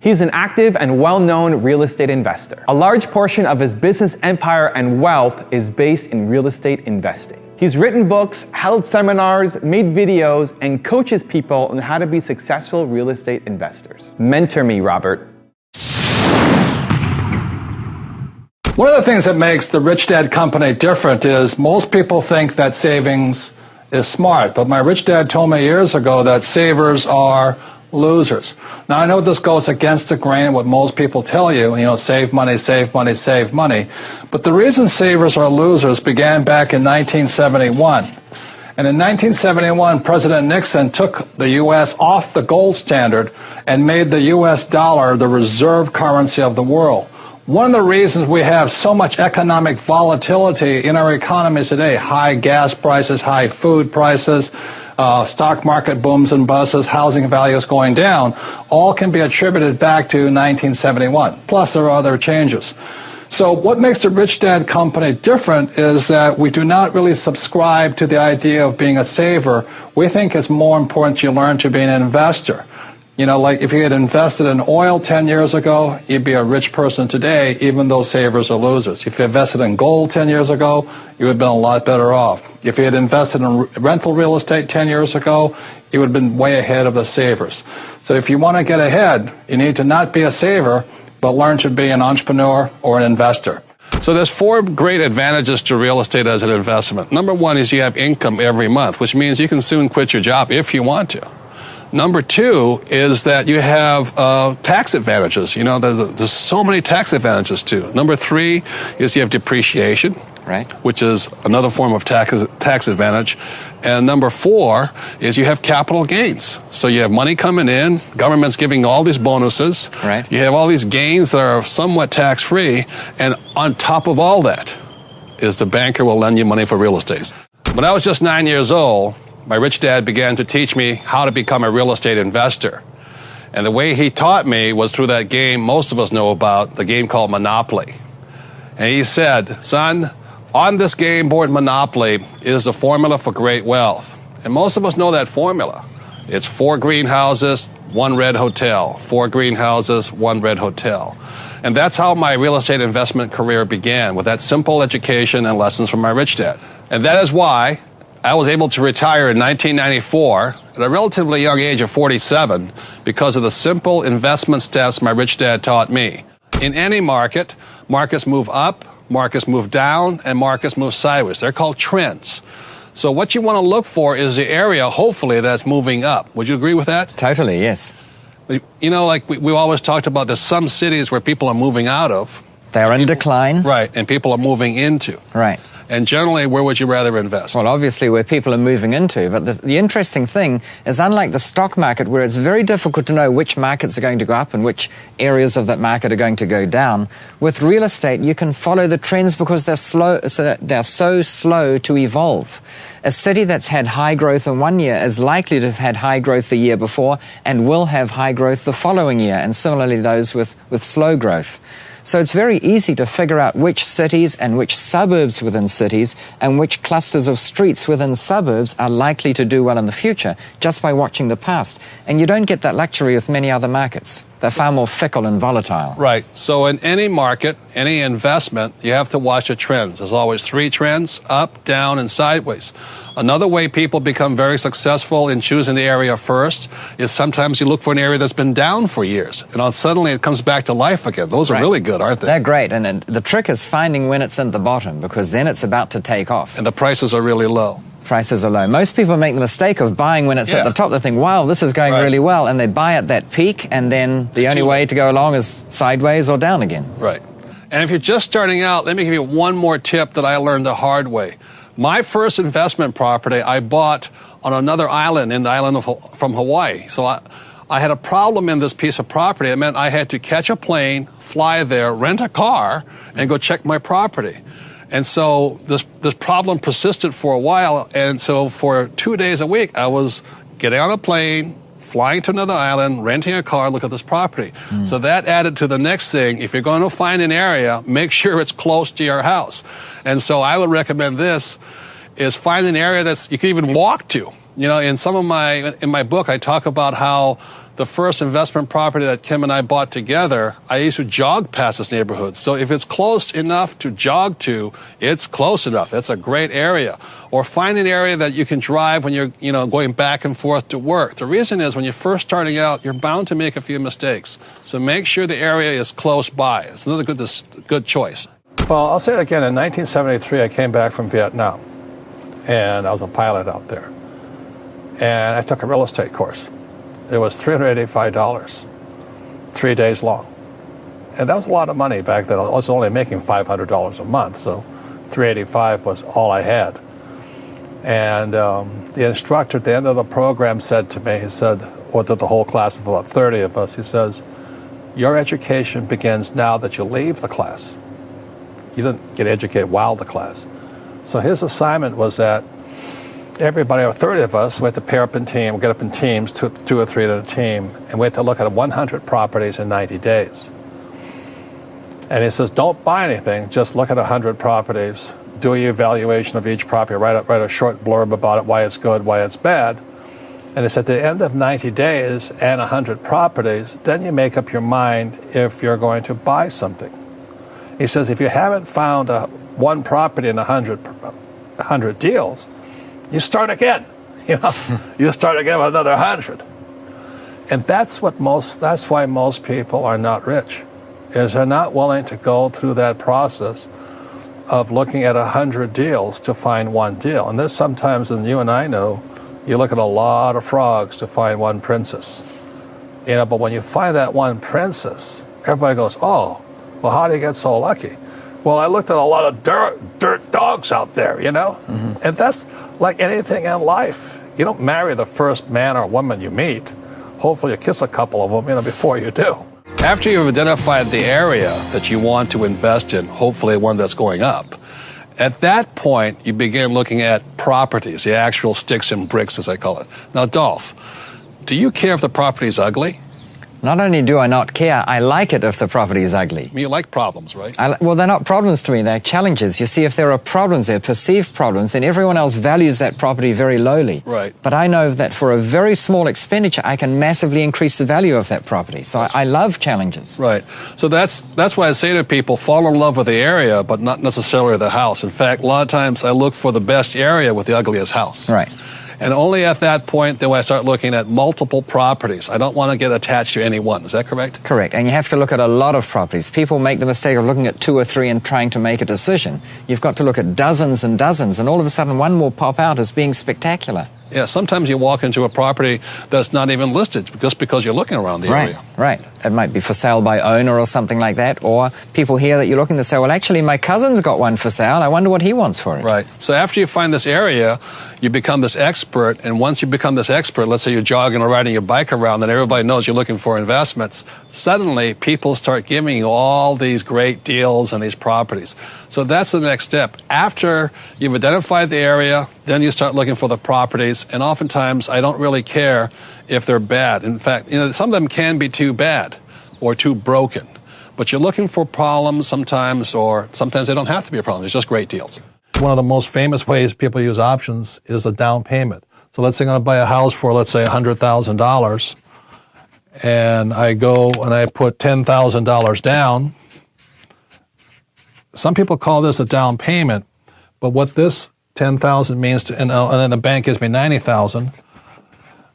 He's an active and well-known real estate investor. A large portion of his business empire and wealth is based in real estate investing. He's written books, held seminars, made videos, and coaches people on how to be successful real estate investors. Mentor me, Robert. One of the things that makes the Rich Dad Company different is most people think that savings is smart, but my rich dad told me years ago that savers are losers. Now, I know this goes against the grain of what most people tell you, save money, save money, save money. But the reason savers are losers began back in 1971. And in 1971, President Nixon took the U.S. off the gold standard and made the U.S. dollar the reserve currency of the world. One of the reasons we have so much economic volatility in our economies today, high gas prices, high food prices, stock market booms and busts, housing values going down, all can be attributed back to 1971. Plus, there are other changes. So what makes the Rich Dad Company different is that we do not really subscribe to the idea of being a saver. We think it's more important you learn to be an investor. Like if you had invested in oil 10 years ago, you'd be a rich person today, even though savers are losers. If you invested in gold 10 years ago, you would have been a lot better off. If you had invested in rental real estate 10 years ago, you would have been way ahead of the savers. So if you want to get ahead, you need to not be a saver, but learn to be an entrepreneur or an investor. So there's 4 great advantages to real estate as an investment. Number 1 is you have income every month, which means you can soon quit your job if you want to. Number 2 is that you have tax advantages. There's so many tax advantages too. Number 3 is you have depreciation, right, which is another form of tax advantage. And number 4 is you have capital gains. So you have money coming in, government's giving all these bonuses. Right. You have all these gains that are somewhat tax-free, and on top of all that is the banker will lend you money for real estate. When I was just 9 years old, my rich dad began to teach me how to become a real estate investor. And the way he taught me was through that game most of us know about, the game called Monopoly. And he said, son, on this game board Monopoly is the formula for great wealth. And most of us know that formula. It's 4 greenhouses, 1 red hotel. 4 greenhouses, 1 red hotel. And that's how my real estate investment career began, with that simple education and lessons from my rich dad. And that is why I was able to retire in 1994 at a relatively young age of 47 because of the simple investment steps my rich dad taught me. In any market, markets move up, markets move down, and markets move sideways. They're called trends. So what you want to look for is the area, hopefully, that's moving up. Would you agree with that? Totally, yes. Like we always talked about, there's some cities where people are moving out of. They're in decline. Right, and people are moving into. Right. And generally, where would you rather invest? Well, obviously, where people are moving into. But the interesting thing is, unlike the stock market, where it's very difficult to know which markets are going to go up and which areas of that market are going to go down, with real estate, you can follow the trends because they're so slow to evolve. A city that's had high growth in one year is likely to have had high growth the year before and will have high growth the following year, and similarly those with slow growth. So it's very easy to figure out which cities and which suburbs within cities and which clusters of streets within suburbs are likely to do well in the future just by watching the past. And you don't get that luxury with many other markets. They're far more fickle and volatile. Right. So in any market, any investment, you have to watch the trends. There's always 3 trends, up, down, and sideways. Another way people become very successful in choosing the area first is sometimes you look for an area that's been down for years, and suddenly it comes back to life again. Those are really good, aren't they? They're great, and the trick is finding when it's at the bottom, because then it's about to take off. And the prices are really low. Prices are low. Most people make the mistake of buying when it's at the top. They think, wow, this is going really well, and they buy at that peak, and then the only way to go along is sideways or down again. Right. And if you're just starting out, let me give you one more tip that I learned the hard way. My first investment property I bought on another island in the island from Hawaii. So I had a problem in this piece of property. It meant I had to catch a plane, fly there, rent a car, and go check my property. And so this problem persisted for a while, and so for 2 days a week, I was getting on a plane, flying to another island, renting a car, look at this property. So that added to the next thing. If you're going to find an area, make sure it's close to your house. And so I would recommend this, is find an area that's you can even walk to. In my book, I talk about how the first investment property that Kim and I bought together, I used to jog past this neighborhood. So if it's close enough to jog to, it's close enough. It's a great area. Or find an area that you can drive when you're, going back and forth to work. The reason is when you're first starting out, you're bound to make a few mistakes. So make sure the area is close by. It's another good choice. Well, I'll say it again. In 1973, I came back from Vietnam, and I was a pilot out there. And I took a real estate course. It was $385, 3 days long. And that was a lot of money back then. I was only making $500 a month, so $385 was all I had. And the instructor at the end of the program said to me, he said, or to the whole class of about 30 of us, he says, your education begins now that you leave the class. You didn't get educated while the class. So his assignment was that everybody, or 30 of us, we had to pair up in team, get up in teams, two or three at a team, and we had to look at 100 properties in 90 days. And he says, don't buy anything, just look at 100 properties, do your evaluation of each property, write a short blurb about it, why it's good, why it's bad. And he said, at the end of 90 days and 100 properties, then you make up your mind if you're going to buy something. He says, if you haven't found one property in 100 deals, you start again. You start again with another 100. And that's why most people are not rich, is they're not willing to go through that process of looking at 100 deals to find one deal. And there's sometimes, and you and I know, you look at a lot of frogs to find one princess. But when you find that one princess, everybody goes, oh, well, how do you get so lucky? Well, I looked at a lot of dirt dogs out there, Mm-hmm. And that's like anything in life. You don't marry the first man or woman you meet. Hopefully you kiss a couple of them, before you do. After you've identified the area that you want to invest in, hopefully one that's going up, at that point, you begin looking at properties, the actual sticks and bricks, as I call it. Now, Dolph, do you care if the property is ugly? Not only do I not care, I like it if the property is ugly. You like problems, right? Well, they're not problems to me, they're challenges. You see, if there are problems, they're perceived problems, then everyone else values that property very lowly. Right. But I know that for a very small expenditure, I can massively increase the value of that property. So I love challenges. Right. So that's why I say to people, fall in love with the area, but not necessarily the house. In fact, a lot of times I look for the best area with the ugliest house. Right. And only at that point do I start looking at multiple properties. I don't want to get attached to any one. Is that correct? Correct. And you have to look at a lot of properties. People make the mistake of looking at 2 or 3 and trying to make a decision. You've got to look at dozens and dozens, and all of a sudden one will pop out as being spectacular. Yeah, sometimes you walk into a property that's not even listed just because you're looking around the area. Right. It might be for sale by owner or something like that, or people hear that you're looking to say, well, actually, my cousin's got one for sale. I wonder what he wants for it. Right. So after you find this area, you become this expert, and once you become this expert, let's say you're jogging or riding your bike around, and everybody knows you're looking for investments, suddenly people start giving you all these great deals and these properties. So that's the next step. After you've identified the area, then you start looking for the properties, and oftentimes I don't really care if they're bad. In fact, some of them can be too bad or too broken, but you're looking for problems sometimes, or sometimes they don't have to be a problem. It's just great deals. One of the most famous ways people use options is a down payment. So let's say I'm going to buy a house for, let's say, $100,000, and I go and I put $10,000 down. Some people call this a down payment, but what this $10,000 means to, and then the bank gives me $90,000.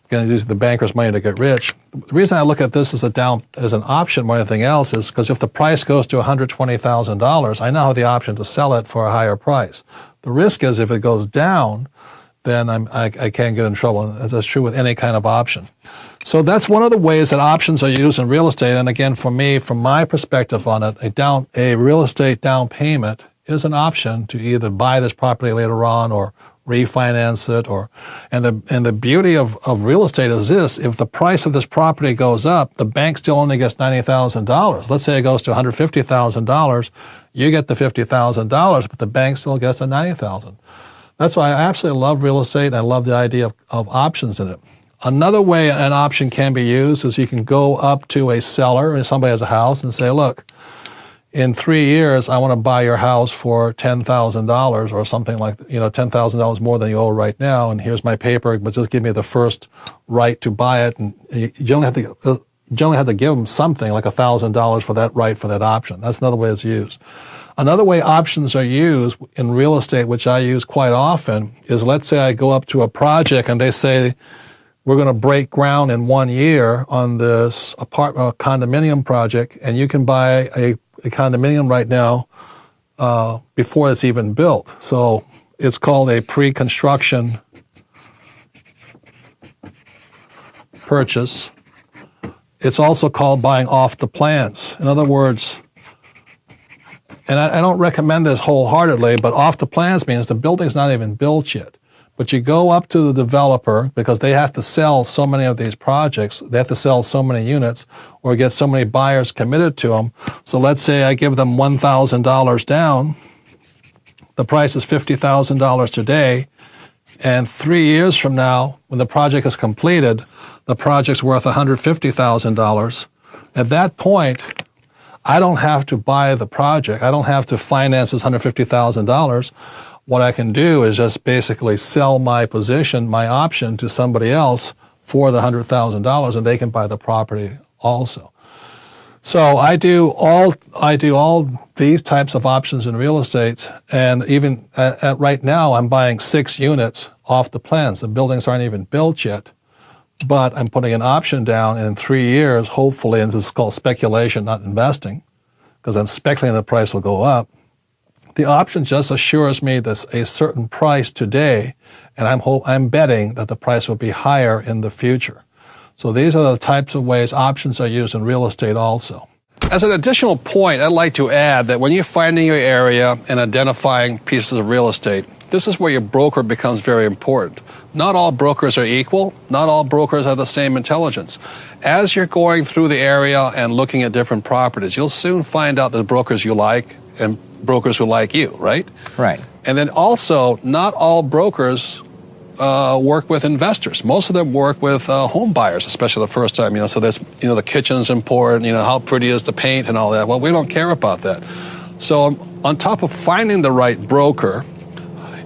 Going to use the banker's money to get rich. The reason I look at this as an option more than anything else is because if the price goes to $120,000, I now have the option to sell it for a higher price. The risk is if it goes down, then I can get in trouble. And that's true with any kind of option. So that's one of the ways that options are used in real estate. And again, for me, from my perspective on it, a real estate down payment is an option to either buy this property later on or refinance it, and the beauty of real estate is this: if the price of this property goes up, the bank still only gets $90,000. Let's say it goes to $150,000, you get the $50,000, but the bank still gets the $90,000. That's why I absolutely love real estate, and I love the idea of options in it. Another way an option can be used is you can go up to a seller, or somebody has a house, and say, look, in 3 years, I want to buy your house for $10,000 or something like, $10,000 more than you owe right now, and here's my paper, but just give me the first right to buy it. And you generally have to give them something like $1,000 for that right, for that option. That's another way it's used. Another way options are used in real estate, which I use quite often, is let's say I go up to a project and they say, we're going to break ground in 1 year on this condominium project, and you can buy a condominium right now before it's even built. So it's called a pre-construction purchase. It's also called buying off the plans. In other words, and I don't recommend this wholeheartedly, but off the plans means the building's not even built yet. But you go up to the developer because they have to sell so many of these projects. They have to sell so many units or get so many buyers committed to them. So let's say I give them $1,000 down. The price is $50,000 today. And 3 years from now, when the project is completed, the project's worth $150,000. At that point, I don't have to buy the project. I don't have to finance this $150,000. What I can do is just basically sell my position, my option, to somebody else for the $100,000, and they can buy the property also. So I do all these types of options in real estate, and even at right now, I'm buying 6 units off the plans. The buildings aren't even built yet, but I'm putting an option down, and in 3 years, hopefully, and this is called speculation, not investing, because I'm speculating the price will go up. The option just assures me there's a certain price today, and I'm betting that the price will be higher in the future. So these are the types of ways options are used in real estate also. As an additional point, I'd like to add that when you're finding your area and identifying pieces of real estate, this is where your broker becomes very important. Not all brokers are equal. Not all brokers have the same intelligence. As you're going through the area and looking at different properties, you'll soon find out the brokers you like and brokers who like you, right? Right. And then also, not all brokers work with investors. Most of them work with home buyers, especially the first time. So there's, the kitchen's important. How pretty is the paint and all that. Well, we don't care about that. So on top of finding the right broker,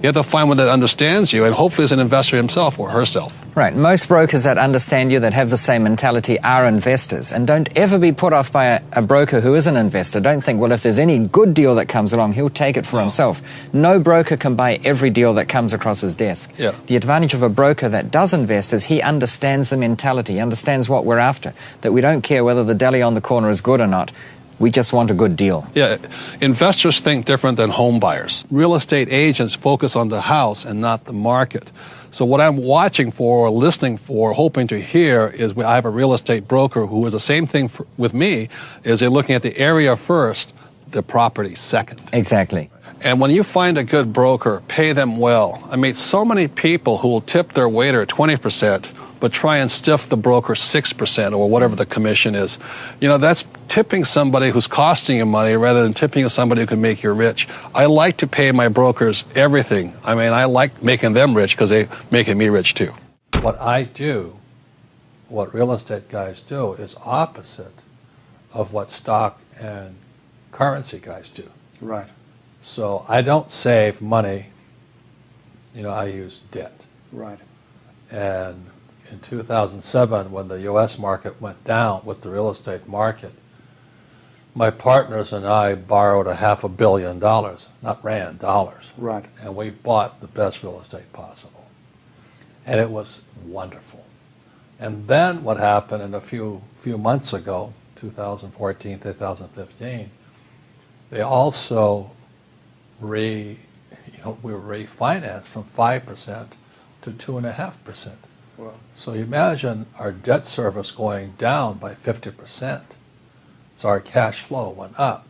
you have to find one that understands you, and hopefully is an investor himself or herself. Right. Most brokers that understand you, that have the same mentality, are investors. And don't ever be put off by a broker who is an investor. Don't think, well, if there's any good deal that comes along, he'll take it for himself. No broker can buy every deal that comes across his desk. Yeah. The advantage of a broker that does invest is he understands the mentality, he understands what we're after, that we don't care whether the deli on the corner is good or not. We just want a good deal. Yeah, investors think different than home buyers. Real estate agents focus on the house and not the market. So what I'm watching for, or listening for, hoping to hear is I have a real estate broker who is the same thing with me, is they're looking at the area first, the property second. Exactly. And when you find a good broker, pay them well. I meet so many people who will tip their waiter 20%, but try and stiff the broker 6% or whatever the commission is. That's tipping somebody who's costing you money rather than tipping somebody who can make you rich. I like to pay my brokers everything. I like making them rich because they're making me rich too. What I do, what real estate guys do, is opposite of what stock and currency guys do. Right. So I don't save money, I use debt. Right. And in 2007, when the U.S. market went down with the real estate market, my partners and I borrowed $500 million, not rand, dollars. Right. And we bought the best real estate possible. And it was wonderful. And then what happened in a few months ago, 2014, 2015, they also we were refinanced from 5% to 2.5%. Wow. So you imagine our debt service going down by 50%. So our cash flow went up.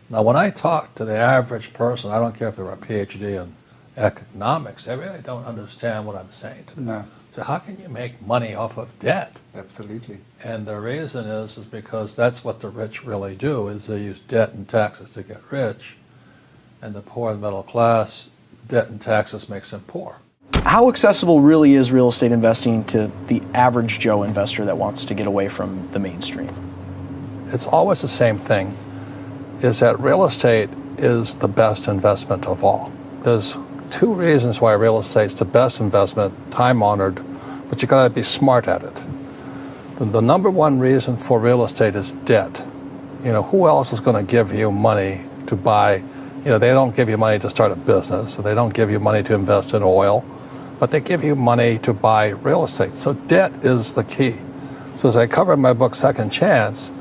Now, when I talk to the average person, I don't care if they're a PhD in economics, they really don't understand what I'm saying to them. No. So how can you make money off of debt? Absolutely. And the reason is because that's what the rich really do, is they use debt and taxes to get rich. And the poor and middle class, debt and taxes makes them poor. How accessible really is real estate investing to the average Joe investor that wants to get away from the mainstream? It's always the same thing. is that real estate is the best investment of all. There's two reasons why real estate is the best investment, time-honored, but you got to be smart at it. The number one reason for real estate is debt. You know, who else is going to give you money to buy? You know, they don't give you money to start a business, so they don't give you money to invest in oil, but they give you money to buy real estate. So debt is the key. So as I cover in my book, Second Chance,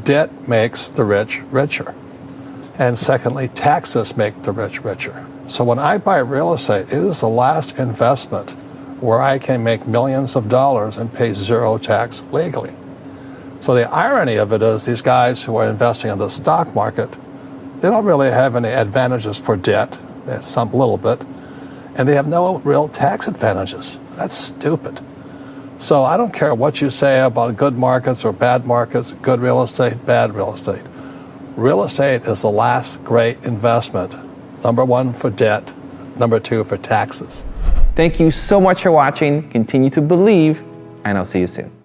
debt makes the rich richer. And secondly, taxes make the rich richer. So when I buy real estate, it is the last investment where I can make millions of dollars and pay zero tax legally. So the irony of it is these guys who are investing in the stock market, they don't really have any advantages for debt. They have some little bit, and they have no real tax advantages. That's stupid. So I don't care what you say about good markets or bad markets, good real estate, bad real estate. Real estate is the last great investment. Number one for debt, number two for taxes. Thank you so much for watching. Continue to believe, and I'll see you soon.